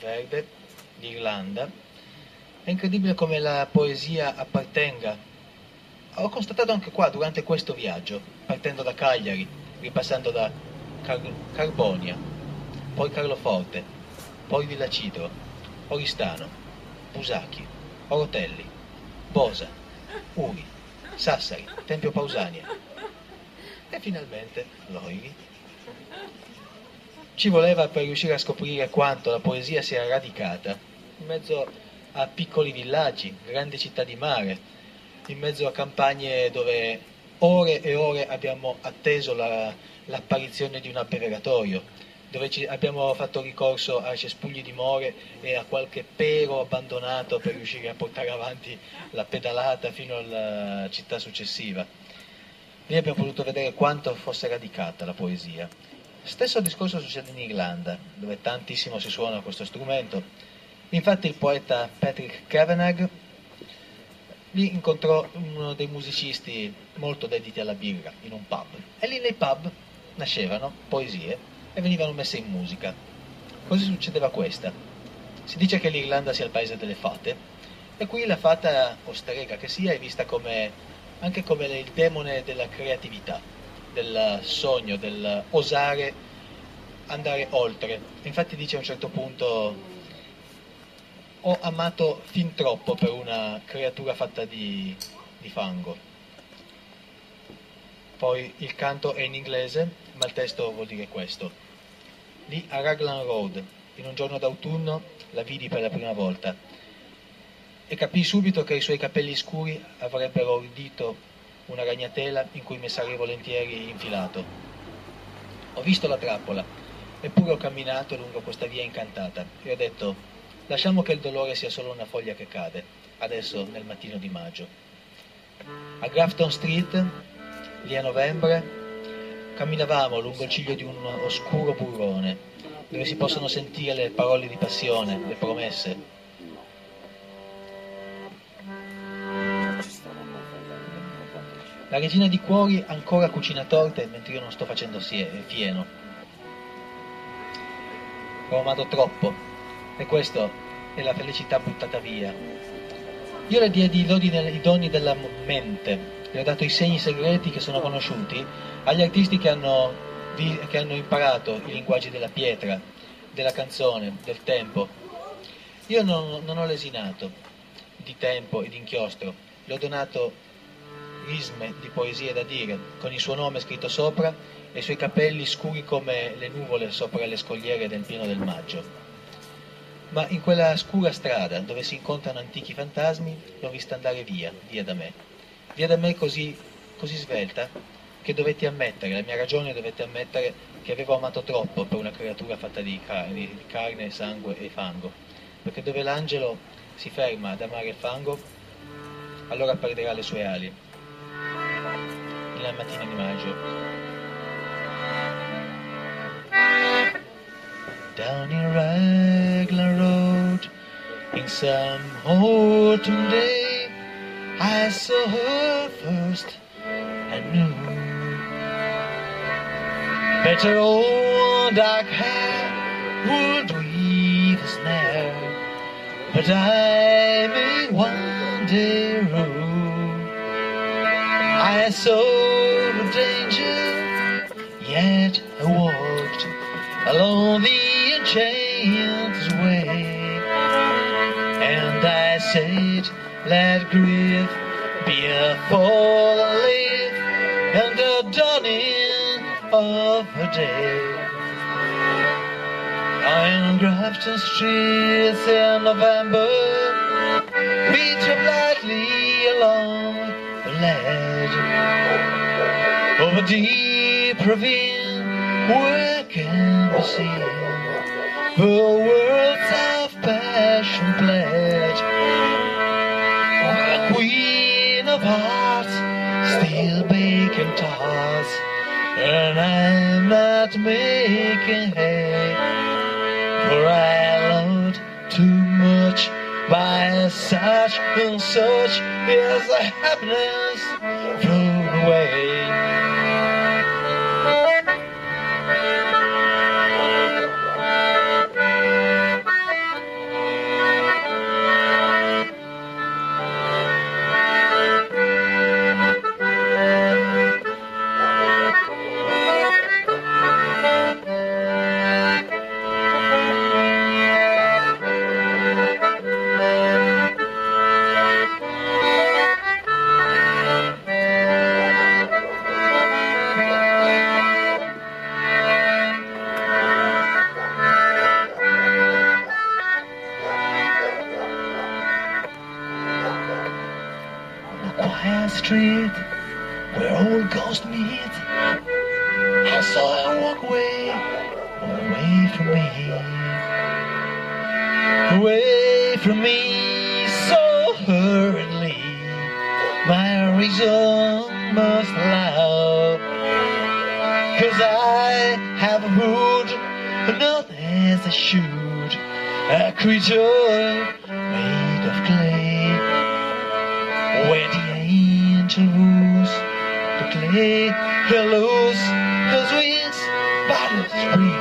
Verde, l'Irlanda. È incredibile come la poesia appartenga. Ho constatato anche qua durante questo viaggio, partendo da Cagliari, ripassando da Carbonia, poi Carloforte, poi Villa Cidro, Oristano, Busacchi, Orotelli, Bosa, Uri, Sassari, Tempio Pausania e finalmente Loiri. Ci voleva per riuscire a scoprire quanto la poesia sia radicata in mezzo a piccoli villaggi, grandi città di mare, in mezzo a campagne dove ore e ore abbiamo atteso l'apparizione di un abbeveratoio, dove abbiamo fatto ricorso a cespugli di more e a qualche pero abbandonato per riuscire a portare avanti la pedalata fino alla città successiva. Lì abbiamo potuto vedere quanto fosse radicata la poesia. Stesso discorso succede in Irlanda, dove tantissimo si suona questo strumento. Infatti il poeta Patrick Kavanagh lì incontrò uno dei musicisti molto dediti alla birra in un pub, e lì nei pub nascevano poesie e venivano messe in musica. Così succedeva questa. Si dice che l'Irlanda sia il paese delle fate, e qui la fata o strega che sia è vista anche come il demone della creatività, del sogno, del osare andare oltre. Infatti dice a un certo punto: ho amato fin troppo per una creatura fatta di fango. Poi il canto è in inglese, ma il testo vuol dire questo. Lì a Raglan Road, in un giorno d'autunno, la vidi per la prima volta e capii subito che i suoi capelli scuri avrebbero udito una ragnatela in cui mi sarei volentieri infilato. Ho visto la trappola, eppure ho camminato lungo questa via incantata e ho detto: lasciamo che il dolore sia solo una foglia che cade, adesso nel mattino di maggio. A Grafton Street, lì a novembre, camminavamo lungo il ciglio di un oscuro burrone, dove si possono sentire le parole di passione, le promesse. La regina di cuori ancora cucina torte mentre io non sto facendo fieno. Ho amato troppo, e questa è la felicità buttata via. Io le diedi i doni della mente, le ho dato i segni segreti che sono conosciuti agli artisti che hanno imparato i linguaggi della pietra, della canzone, del tempo. Io non ho lesinato di tempo e di inchiostro, le ho donato risme di poesie da dire, con il suo nome scritto sopra e i suoi capelli scuri come le nuvole sopra le scogliere del pieno del maggio. Ma in quella scura strada dove si incontrano antichi fantasmi l'ho vista andare via da me così svelta che dovetti ammettere, la mia ragione dovette ammettere che avevo amato troppo per una creatura fatta di carne, sangue e fango, perché dove l'angelo si ferma ad amare il fango, allora perderà le sue ali. Nella mattina di maggio. Down in Raglan Road, in some autumn day, I saw her first and knew better old dark hair would weave a snare, but I may one day rule. I saw the danger, yet I walked along the enchanted way, and I said, let grief be a fallen leaf and the dawning of a day. On Grafton streets in November, we trip lightly along the ledge of a deep ravine where can be seen the worlds of passion pledge. The queen of hearts still baking tarts, and I'm not making hay, for I loved too much by such and such is the happiness thrown away. street where old ghosts meet. I saw her walk away from me, away from me so hurriedly. My reason must allow, 'cause I have a mood, not as I should, a creature made of clay. When the angel moves the clay, he lose his wings, but it's free.